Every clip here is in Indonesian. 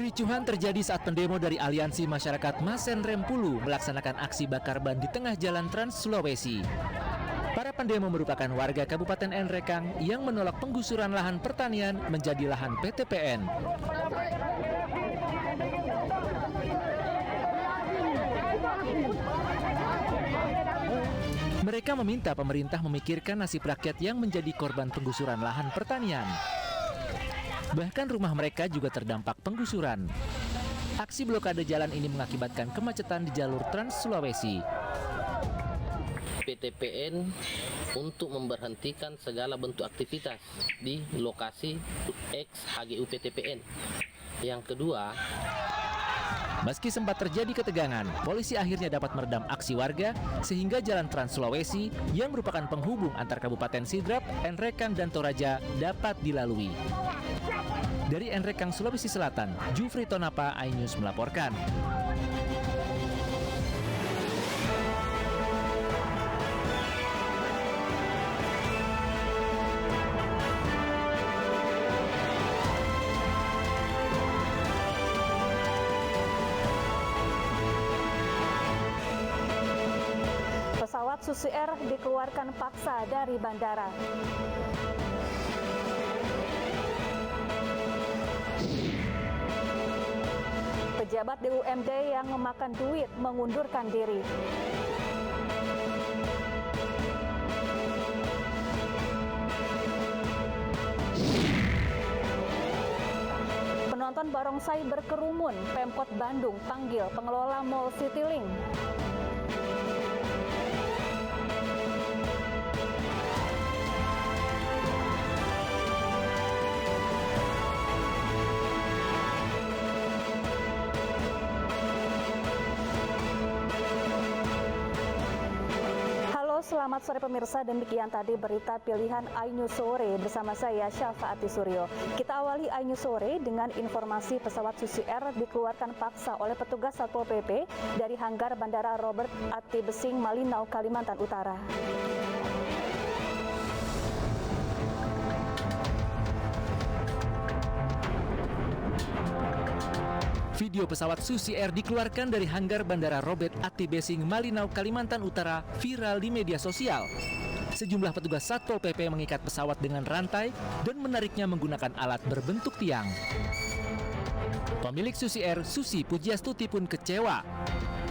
Kericuhan terjadi saat pendemo dari Aliansi Masyarakat Masen Rempulu melaksanakan aksi bakar ban di tengah jalan Trans Sulawesi. Para pendemo merupakan warga Kabupaten Nrekang yang menolak penggusuran lahan pertanian menjadi lahan PTPN. Mereka meminta pemerintah memikirkan nasib rakyat yang menjadi korban penggusuran lahan pertanian. Bahkan rumah mereka juga terdampak penggusuran. Aksi blokade jalan ini mengakibatkan kemacetan di jalur Trans Sulawesi. PTPN untuk memberhentikan segala bentuk aktivitas di lokasi ex HGU PTPN. Yang kedua, meski sempat terjadi ketegangan, polisi akhirnya dapat meredam aksi warga sehingga jalan Trans Sulawesi yang merupakan penghubung antar Kabupaten Sidrap, Nrekang, dan Toraja dapat dilalui. Dari Nrekang, Sulawesi Selatan, Jufri Tonapa, iNews melaporkan. Pesawat Susi Air dikeluarkan paksa dari bandara. Pejabat BUMD yang memakan duit mengundurkan diri. Penonton barongsai berkerumun, Pemkot Bandung panggil pengelola Mall Citylink. Selamat sore pemirsa, demikian tadi berita pilihan iNews Sore bersama saya Syafaati Suryo. Kita awali iNews Sore dengan informasi pesawat Susi Air dikeluarkan paksa oleh petugas Satpol PP dari hanggar Bandara Robert Ati Besing, Malinau, Kalimantan Utara. Video pesawat Susi Air dikeluarkan dari hanggar Bandara Robert Ati Besing, Malinau, Kalimantan Utara viral di media sosial. Sejumlah petugas Satpol PP mengikat pesawat dengan rantai dan menariknya menggunakan alat berbentuk tiang. Pemilik Susi Air, Susi Pujiastuti, pun kecewa.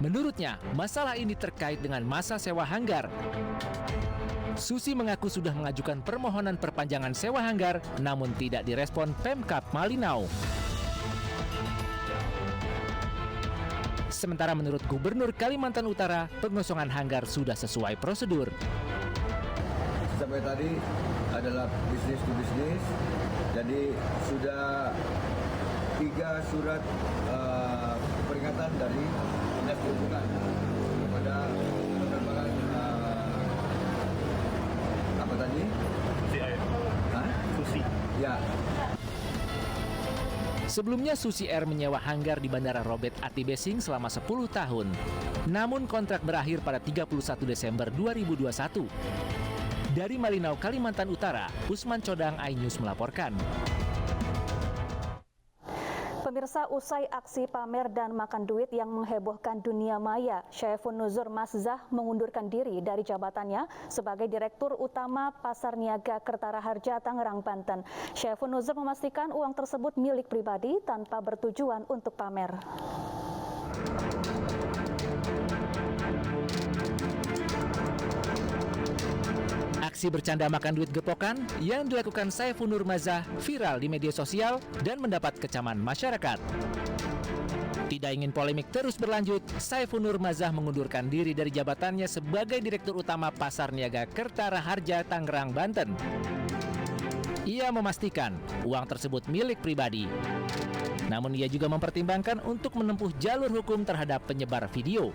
Menurutnya, masalah ini terkait dengan masa sewa hanggar. Susi mengaku sudah mengajukan permohonan perpanjangan sewa hanggar, namun tidak direspon Pemkab Malinau. Sementara menurut Gubernur Kalimantan Utara, pengosongan hanggar sudah sesuai prosedur. Sampai tadi adalah bisnis to bisnis, jadi sudah 3 surat peringatan dari Dinas Perhubungan kepada penerbangan apa tadi? Susi Air. Susi. Ya. Sebelumnya Susi Air menyewa hanggar di Bandara Robert Ati Besing selama 10 tahun. Namun kontrak berakhir pada 31 Desember 2021. Dari Malinau, Kalimantan Utara, Usman Codang, iNews melaporkan. Pemirsa, usai aksi pamer dan makan duit yang menghebohkan dunia maya, Syaifun Nuzur Mazah mengundurkan diri dari jabatannya sebagai Direktur Utama Pasar Niaga Kertara Harja, Tangerang, Banten. Syaifun Nuzur memastikan uang tersebut milik pribadi tanpa bertujuan untuk pamer. Aksi bercanda makan duit gepokan yang dilakukan Syaifun Nur Mazah viral di media sosial dan mendapat kecaman masyarakat. Tidak ingin polemik terus berlanjut, Syaifun Nur Mazah mengundurkan diri dari jabatannya sebagai Direktur Utama Pasar Niaga Kertara Harja, Tangerang, Banten. Ia memastikan uang tersebut milik pribadi. Namun ia juga mempertimbangkan untuk menempuh jalur hukum terhadap penyebar video.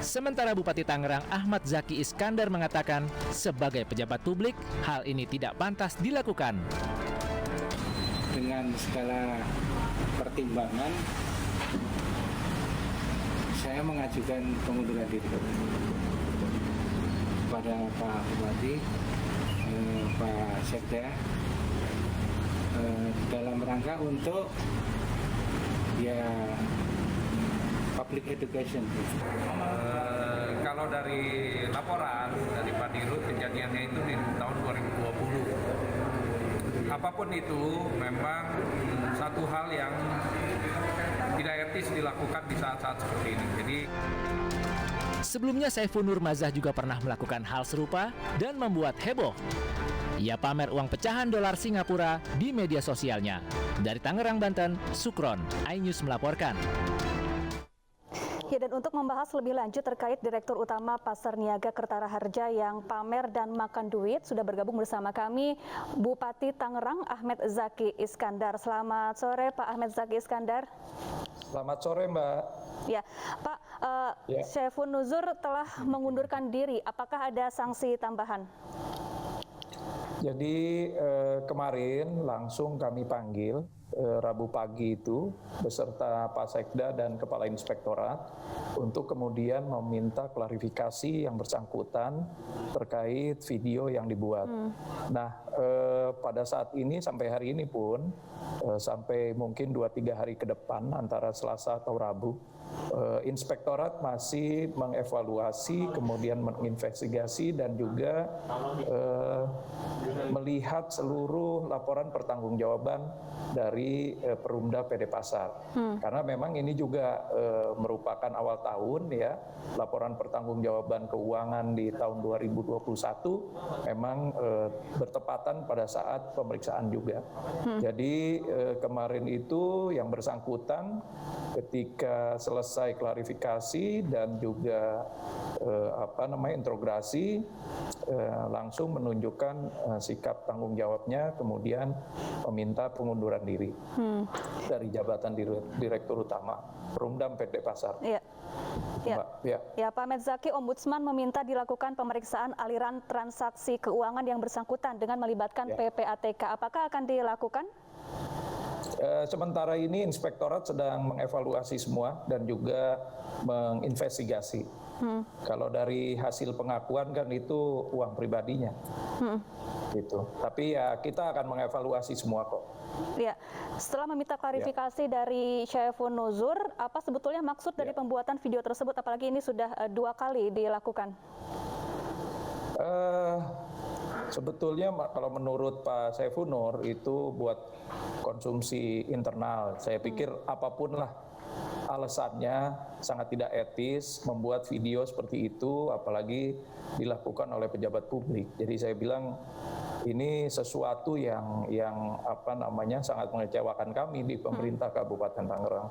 Sementara Bupati Tangerang Ahmad Zaki Iskandar mengatakan, sebagai pejabat publik, hal ini tidak pantas dilakukan. Dengan segala pertimbangan, saya mengajukan pengunduran diri kepada Pak Bupati, Pak Sekda, dalam rangka untuk ya public education. Kalau dari laporan dari Pak Dirut, kejadiannya itu di tahun 2020. Apapun itu memang satu hal yang tidak etis dilakukan di saat-saat seperti ini. Jadi Sebelumnya Saiful Nur Mazah juga pernah melakukan hal serupa dan membuat heboh. Ia pamer uang pecahan dolar Singapura di media sosialnya. Dari Tangerang, Banten, Sukron, iNews melaporkan. Ya, dan untuk membahas lebih lanjut terkait Direktur Utama Pasar Niaga Kertaraharja yang pamer dan makan duit, sudah bergabung bersama kami Bupati Tangerang Ahmed Zaki Iskandar. Selamat sore Pak Ahmed Zaki Iskandar. Selamat sore Mbak. Ya, Pak, Saiful Nuzur telah mengundurkan diri. Apakah ada sanksi tambahan? Jadi kemarin langsung kami panggil Rabu pagi itu beserta Pak Sekda dan Kepala Inspektorat untuk kemudian meminta klarifikasi yang bersangkutan terkait video yang dibuat. Nah, pada saat ini sampai hari ini pun sampai mungkin 2-3 hari ke depan antara Selasa atau Rabu, Inspektorat masih mengevaluasi, kemudian menginvestigasi dan juga melihat seluruh laporan pertanggungjawaban dari Perumda PD Pasar. Karena memang ini juga merupakan awal tahun ya, laporan pertanggungjawaban keuangan di tahun 2021 memang bertepatan pada saat pemeriksaan juga. Jadi kemarin itu yang bersangkutan ketika selesai klarifikasi dan juga interogasi langsung menunjukkan sikap tanggung jawabnya, kemudian meminta pengunduran diri dari jabatan Direktur Utama Perumda PT Pasar. Ya. Ya. Ya. Ya, Pak Ahmed Zaki, Ombudsman meminta dilakukan pemeriksaan aliran transaksi keuangan yang bersangkutan dengan melibatkan PPATK. Apakah akan dilakukan? Sementara ini Inspektorat sedang mengevaluasi semua dan juga menginvestigasi. Kalau dari hasil pengakuan kan itu uang pribadinya, gitu. Tapi ya kita akan mengevaluasi semua kok. Ya, setelah meminta klarifikasi dari Saiful Nuzur, apa sebetulnya maksud dari pembuatan video tersebut? Apalagi ini sudah 2 kali dilakukan. Sebetulnya kalau menurut Pak Saiful Nur itu buat konsumsi internal. Saya pikir apapun lah alasannya sangat tidak etis membuat video seperti itu, apalagi dilakukan oleh pejabat publik. Jadi saya bilang ini sesuatu yang sangat mengecewakan kami di pemerintah Kabupaten Tangerang.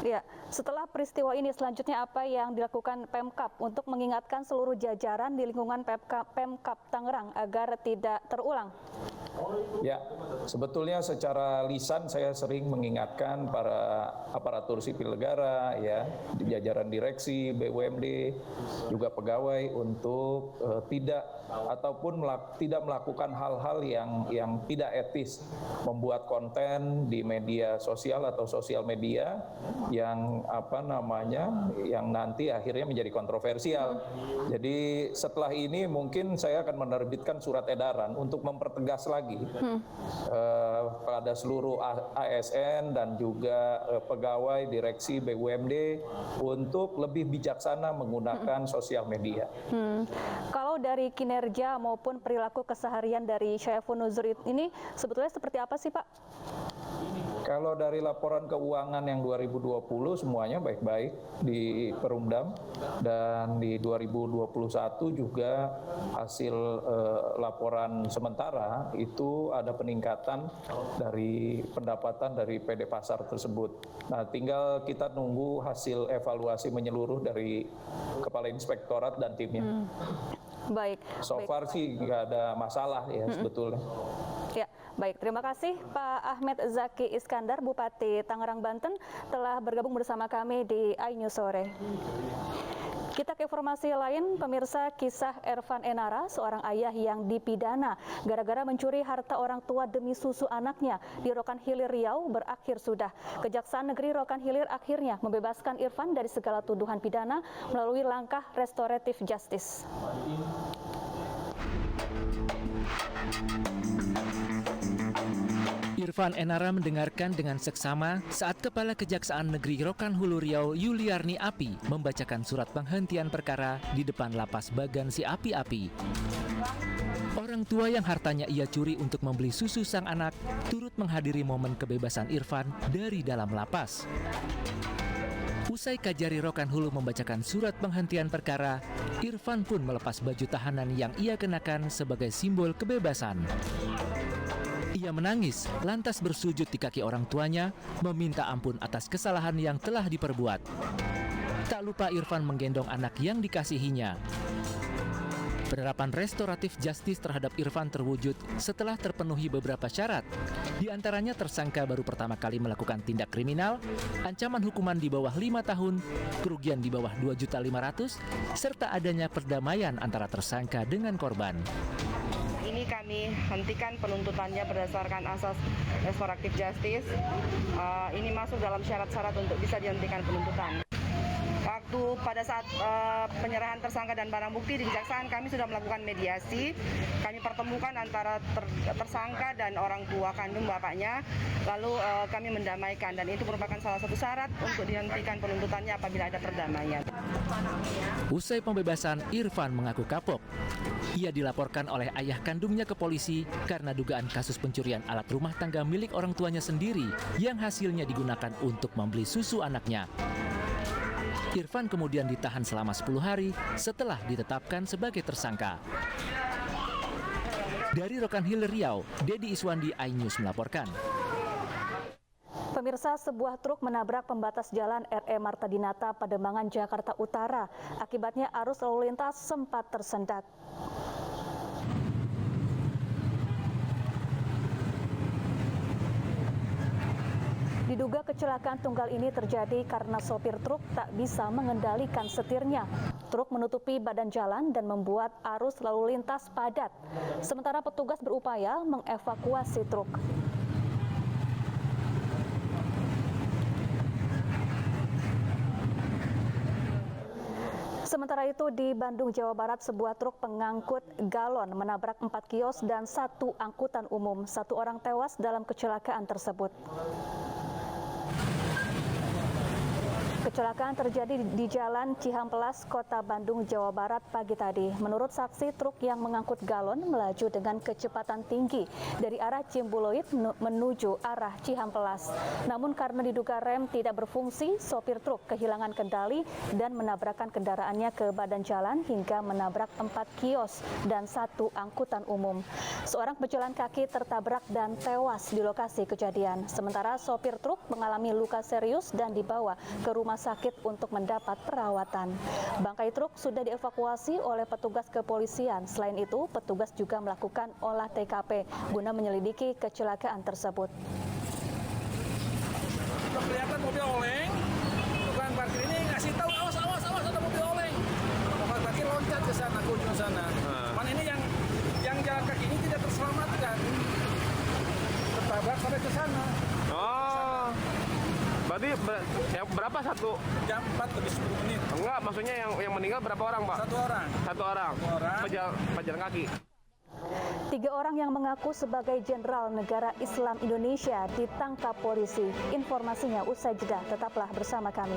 Ya, setelah peristiwa ini selanjutnya apa yang dilakukan Pemkab untuk mengingatkan seluruh jajaran di lingkungan Pemkab Tangerang agar tidak terulang? Ya, sebetulnya secara lisan saya sering mengingatkan para aparatur sipil negara, ya, jajaran direksi, BUMD, juga pegawai untuk tidak melakukan hal-hal yang tidak etis, membuat konten di media sosial atau sosial media yang yang nanti akhirnya menjadi kontroversial. Jadi setelah ini mungkin saya akan menerbitkan surat edaran untuk mempertegas lagi pada seluruh ASN dan juga pegawai direksi BUMD untuk lebih bijaksana menggunakan sosial media. Kalau dari kinerja maupun perilaku keseharian dari Saiful Nuzur ini sebetulnya seperti apa sih, Pak? Kalau dari laporan keuangan yang 2020 semuanya baik-baik di Perumdam, dan di 2021 juga hasil laporan sementara itu ada peningkatan dari pendapatan dari PD Pasar tersebut. Nah, tinggal kita nunggu hasil evaluasi menyeluruh dari Kepala Inspektorat dan timnya. Baik. So far sih nggak ada masalah ya sebetulnya. Ya, baik. Terima kasih Pak Ahmed Zaki Iskandar, Bupati Tangerang, Banten, telah bergabung bersama kami di iNews Sore. Kita ke informasi lain, pemirsa, kisah Ervan Enara, seorang ayah yang dipidana gara-gara mencuri harta orang tua demi susu anaknya di Rokan Hilir Riau berakhir sudah. Kejaksaan Negeri Rokan Hilir akhirnya membebaskan Irfan dari segala tuduhan pidana melalui langkah restoratif justice. Irfan Enara mendengarkan dengan seksama saat Kepala Kejaksaan Negeri Rokan Hulu Riau Yuliarni Api membacakan surat penghentian perkara di depan lapas Bagan si Api-Api. Orang tua yang hartanya ia curi untuk membeli susu sang anak turut menghadiri momen kebebasan Irfan dari dalam lapas. Usai Kajari Rokan Hulu membacakan surat penghentian perkara, Irfan pun melepas baju tahanan yang ia kenakan sebagai simbol kebebasan. Ia menangis, lantas bersujud di kaki orang tuanya, meminta ampun atas kesalahan yang telah diperbuat. Tak lupa Irfan menggendong anak yang dikasihinya. Penerapan restoratif justice terhadap Irfan terwujud setelah terpenuhi beberapa syarat. Di antaranya tersangka baru pertama kali melakukan tindak kriminal, ancaman hukuman di bawah 5 tahun, kerugian di bawah 2.500.000, serta adanya perdamaian antara tersangka dengan korban. Ini kami hentikan penuntutannya berdasarkan asas restoratif justice. Ini masuk dalam syarat-syarat untuk bisa dihentikan penuntutan. Waktu pada saat penyerahan tersangka dan barang bukti di Kejaksaan, kami sudah melakukan mediasi. Kami pertemukan antara tersangka dan orang tua kandung bapaknya. Lalu kami mendamaikan, dan itu merupakan salah satu syarat untuk dihentikan penuntutannya apabila ada perdamaian. Usai pembebasan, Irfan mengaku kapok. Ia dilaporkan oleh ayah kandungnya ke polisi karena dugaan kasus pencurian alat rumah tangga milik orang tuanya sendiri yang hasilnya digunakan untuk membeli susu anaknya. Irfan kemudian ditahan selama 10 hari setelah ditetapkan sebagai tersangka. Dari Rokan Hill Riau, Dedi Iswandi, iNews melaporkan. Pemirsa, sebuah truk menabrak pembatas jalan RE Marta Dinata, Pademangan, Jakarta Utara. Akibatnya arus lalu lintas sempat tersendat. Diduga kecelakaan tunggal ini terjadi karena sopir truk tak bisa mengendalikan setirnya. Truk menutupi badan jalan dan membuat arus lalu lintas padat. Sementara petugas berupaya mengevakuasi truk. Sementara itu di Bandung, Jawa Barat, sebuah truk pengangkut galon menabrak 4 kios dan 1 angkutan umum. 1 orang tewas dalam kecelakaan tersebut. Kecelakaan terjadi di Jalan Cihampelas, Kota Bandung, Jawa Barat pagi tadi. Menurut saksi, truk yang mengangkut galon melaju dengan kecepatan tinggi dari arah Ciumbuloid menuju arah Cihampelas. Namun karena diduga rem tidak berfungsi, sopir truk kehilangan kendali dan menabrakkan kendaraannya ke badan jalan hingga menabrak 4 kios dan 1 angkutan umum. Seorang pejalan kaki tertabrak dan tewas di lokasi kejadian. Sementara sopir truk mengalami luka serius dan dibawa ke rumah sakit untuk mendapat perawatan. Bangkai truk sudah dievakuasi oleh petugas kepolisian. Selain itu, petugas juga melakukan olah TKP guna menyelidiki kecelakaan tersebut. Kelihatan mobil oleng, tukang parkir ini ngasih tahu awas ada mobil oleng. Tukang parkir loncat ke sana, ke ujung sana. Cuman ini yang jalan kaki ini tidak terselamatkan, tertabrak sampai ke sana. Oh. Berarti berapa satu? Jam 4 lebih 10 menit. Enggak, maksudnya yang meninggal berapa orang, Pak? 1 orang. 1 orang. Pejalan kaki. 3 orang yang mengaku sebagai Jenderal Negara Islam Indonesia ditangkap polisi. Informasinya usai jeda, tetaplah bersama kami.